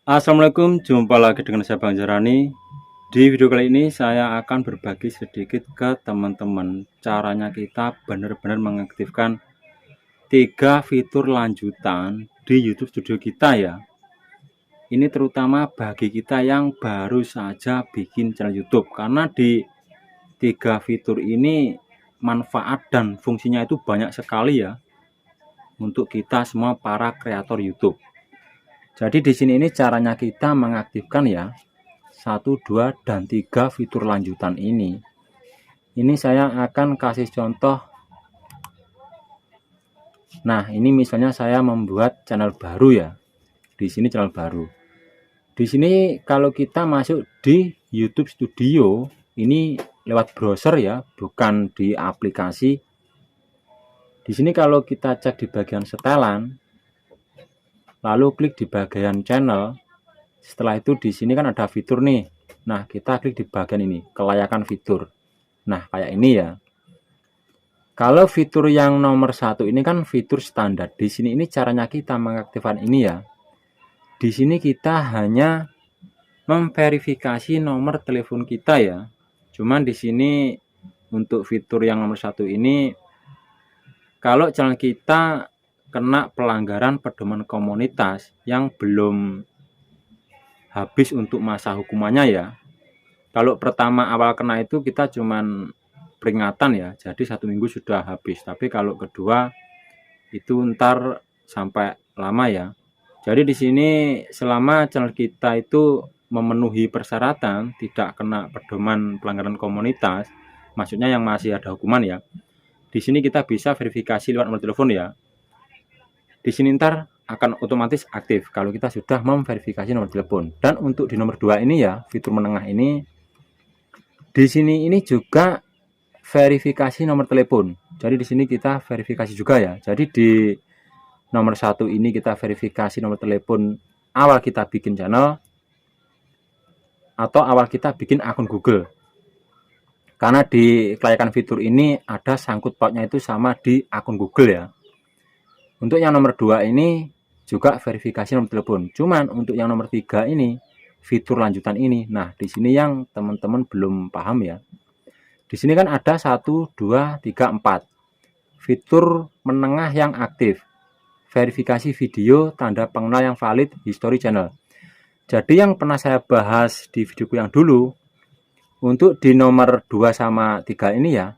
Assalamualaikum, jumpa lagi dengan saya Bang Jarani. Di video kali ini saya akan berbagi sedikit ke teman-teman caranya kita benar-benar mengaktifkan 3 fitur lanjutan di YouTube Studio kita ya. Ini terutama bagi kita yang baru saja bikin channel YouTube, karena di 3 fitur ini manfaat dan fungsinya itu banyak sekali ya untuk kita semua para kreator YouTube. Jadi di sini ini caranya kita mengaktifkan ya 1, 2, dan 3 fitur lanjutan ini. Ini saya akan kasih contoh. Nah, ini misalnya saya membuat channel baru ya. Di sini channel baru. Di sini kalau kita masuk di YouTube Studio, ini lewat browser ya, bukan di aplikasi. Di sini kalau kita cek di bagian setelan, lalu klik di bagian channel. Setelah itu di sini kan ada fitur nih. Nah, kita klik di bagian ini, kelayakan fitur. Nah, kayak ini ya. Kalau fitur yang nomor 1 ini kan fitur standar. Di sini ini caranya kita mengaktifkan ini ya. Di sini kita hanya memverifikasi nomor telepon kita ya. Cuman di sini untuk fitur yang nomor 1 ini, kalau channel kita kena pelanggaran pedoman komunitas yang belum habis untuk masa hukumannya ya. Kalau pertama awal kena itu kita cuman peringatan ya, jadi 1 minggu sudah habis. Tapi kalau kedua itu ntar sampai lama ya. Jadi di sini selama channel kita itu memenuhi persyaratan, tidak kena pedoman pelanggaran komunitas, maksudnya yang masih ada hukuman ya. Di sini kita bisa verifikasi lewat nomor telepon ya. Di sini ntar akan otomatis aktif kalau kita sudah memverifikasi nomor telepon. Dan untuk di nomor 2 ini ya, fitur menengah ini, di sini ini juga verifikasi nomor telepon. Jadi di sini kita verifikasi juga ya. Jadi di nomor 1 ini kita verifikasi nomor telepon awal kita bikin channel atau awal kita bikin akun Google. Karena di kelayakan fitur ini ada sangkut pautnya itu sama di akun Google ya. Untuk yang nomor 2 ini juga verifikasi nomor telepon. Cuman untuk yang nomor 3 ini, fitur lanjutan ini. Nah, di sini yang teman-teman belum paham ya. Di sini kan ada 1, 2, 3, 4. Fitur menengah yang aktif. Verifikasi video, tanda pengenal yang valid, history channel. Jadi yang pernah saya bahas di videoku yang dulu, untuk di nomor 2 sama 3 ini ya,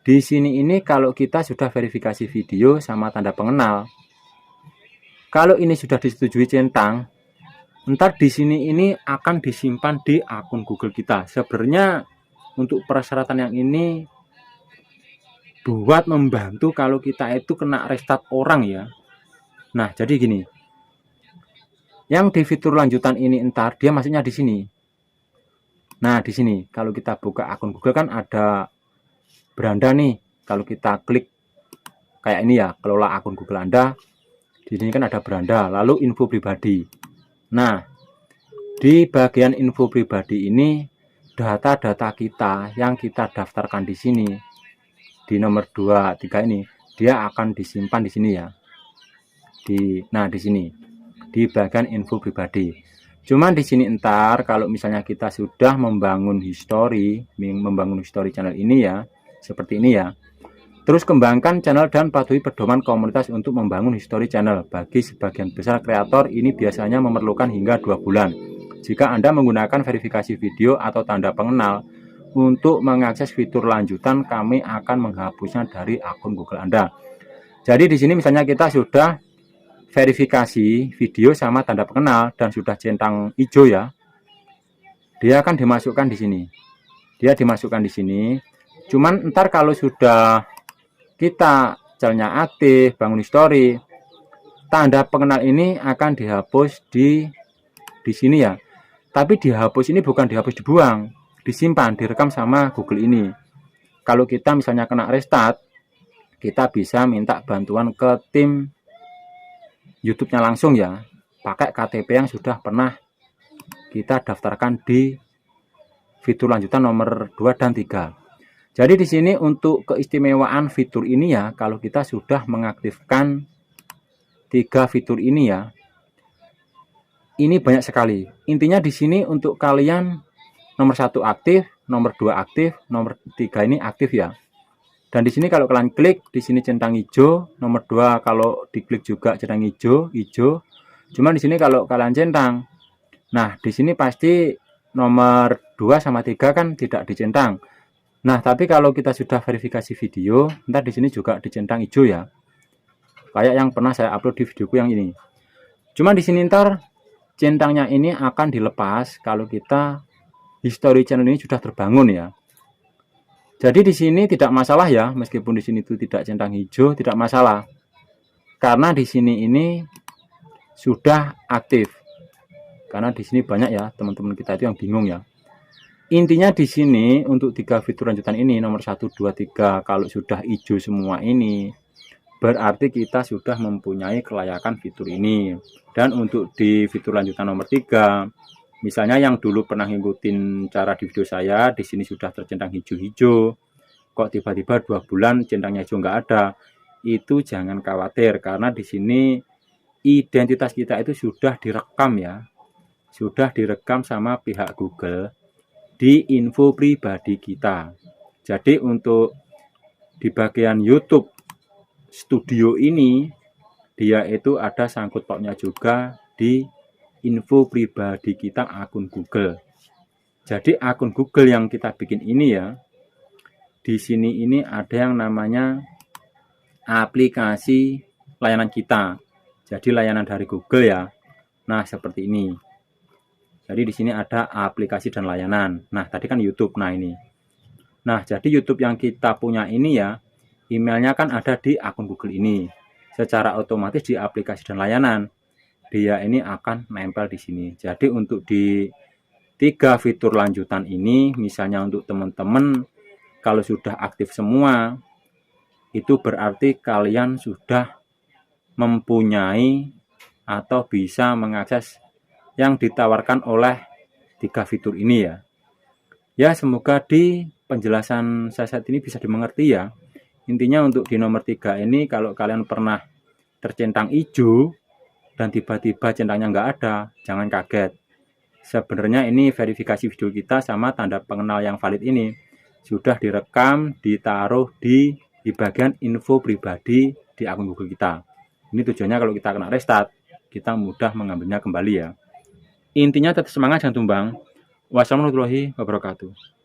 di sini ini kalau kita sudah verifikasi video sama tanda pengenal, kalau ini sudah disetujui centang, ntar di sini ini akan disimpan di akun Google kita. Sebenarnya untuk persyaratan yang ini buat membantu kalau kita itu kena restart orang ya. Nah, jadi gini. Yang di fitur lanjutan ini ntar dia masuknya di sini. Nah, di sini kalau kita buka akun Google kan ada beranda nih. Kalau kita klik kayak ini ya, kelola akun Google Anda. Di sini kan ada beranda, lalu info pribadi. Nah, di bagian info pribadi ini data-data kita yang kita daftarkan di sini di nomor 2, 3 ini dia akan disimpan di sini ya. Nah, di sini di bagian info pribadi. Cuman di sini ntar kalau misalnya kita sudah membangun history channel ini ya, seperti ini ya. Terus kembangkan channel dan patuhi pedoman komunitas untuk membangun history channel. Bagi sebagian besar kreator ini biasanya memerlukan hingga 2 bulan. Jika Anda menggunakan verifikasi video atau tanda pengenal untuk mengakses fitur lanjutan, kami akan menghapusnya dari akun Google Anda. Jadi di sini misalnya kita sudah verifikasi video sama tanda pengenal dan sudah centang hijau ya, dia akan dimasukkan di sini. Dia dimasukkan di sini. Cuman ntar kalau sudah kita channelnya aktif, bangun history, tanda pengenal ini akan dihapus di sini ya. Tapi dihapus ini bukan dihapus dibuang, disimpan, direkam sama Google ini. Kalau kita misalnya kena restart, kita bisa minta bantuan ke tim YouTube-nya langsung ya, pakai KTP yang sudah pernah kita daftarkan di fitur lanjutan nomor 2 dan 3. Jadi di sini untuk keistimewaan fitur ini ya, kalau kita sudah mengaktifkan 3 fitur ini ya, Ini banyak sekali. Intinya di sini untuk kalian nomor 1 aktif, nomor 2 aktif, nomor 3 ini aktif ya. Dan di sini kalau kalian klik, di sini centang hijau, nomor 2 kalau diklik juga centang hijau, hijau. Cuma di sini kalau kalian centang, nah di sini pasti nomor 2 sama 3 kan tidak dicentang. Nah, tapi kalau kita sudah verifikasi video, ntar di sini juga dicentang hijau ya. Kayak yang pernah saya upload di videoku yang ini. Cuma di sini ntar centangnya ini akan dilepas kalau kita history channel ini sudah terbangun ya. Jadi di sini tidak masalah ya, meskipun di sini itu tidak centang hijau, tidak masalah. Karena di sini ini sudah aktif. Karena di sini banyak ya teman-teman kita itu yang bingung ya. Intinya di sini untuk 3 fitur lanjutan ini nomor 1, 2, 3 kalau sudah hijau semua ini berarti kita sudah mempunyai kelayakan fitur ini. Dan untuk di fitur lanjutan nomor 3, misalnya yang dulu pernah ngikutin cara di video saya, di sini sudah tercentang hijau-hijau, kok tiba-tiba 2 bulan centangnya hijau nggak ada, itu jangan khawatir karena di sini identitas kita itu sudah direkam ya, sudah direkam sama pihak Google di info pribadi kita. Jadi untuk di bagian YouTube Studio ini dia itu ada sangkut pautnya juga di info pribadi kita akun Google. Jadi akun Google yang kita bikin ini ya, di sini ini ada yang namanya aplikasi layanan kita. Jadi layanan dari Google ya. Nah, seperti ini. Jadi di sini ada aplikasi dan layanan. Nah, tadi kan YouTube. Nah, ini. Nah, jadi YouTube yang kita punya ini ya, emailnya kan ada di akun Google ini. Secara otomatis di aplikasi dan layanan, dia ini akan nempel di sini. Jadi untuk di 3 fitur lanjutan ini, misalnya untuk teman-teman, kalau sudah aktif semua, itu berarti kalian sudah mempunyai atau bisa mengakses yang ditawarkan oleh 3 fitur ini ya. Ya, semoga di penjelasan saya saat ini bisa dimengerti ya. Intinya untuk di nomor 3 ini kalau kalian pernah tercentang hijau dan tiba-tiba centangnya nggak ada, jangan kaget. Sebenarnya ini verifikasi video kita sama tanda pengenal yang valid ini sudah direkam, ditaruh di bagian info pribadi di akun Google kita. Ini tujuannya kalau kita kena restart, kita mudah mengambilnya kembali ya. Intinya tetap semangat, jangan tumbang. Wassalamualaikum warahmatullahi wabarakatuh.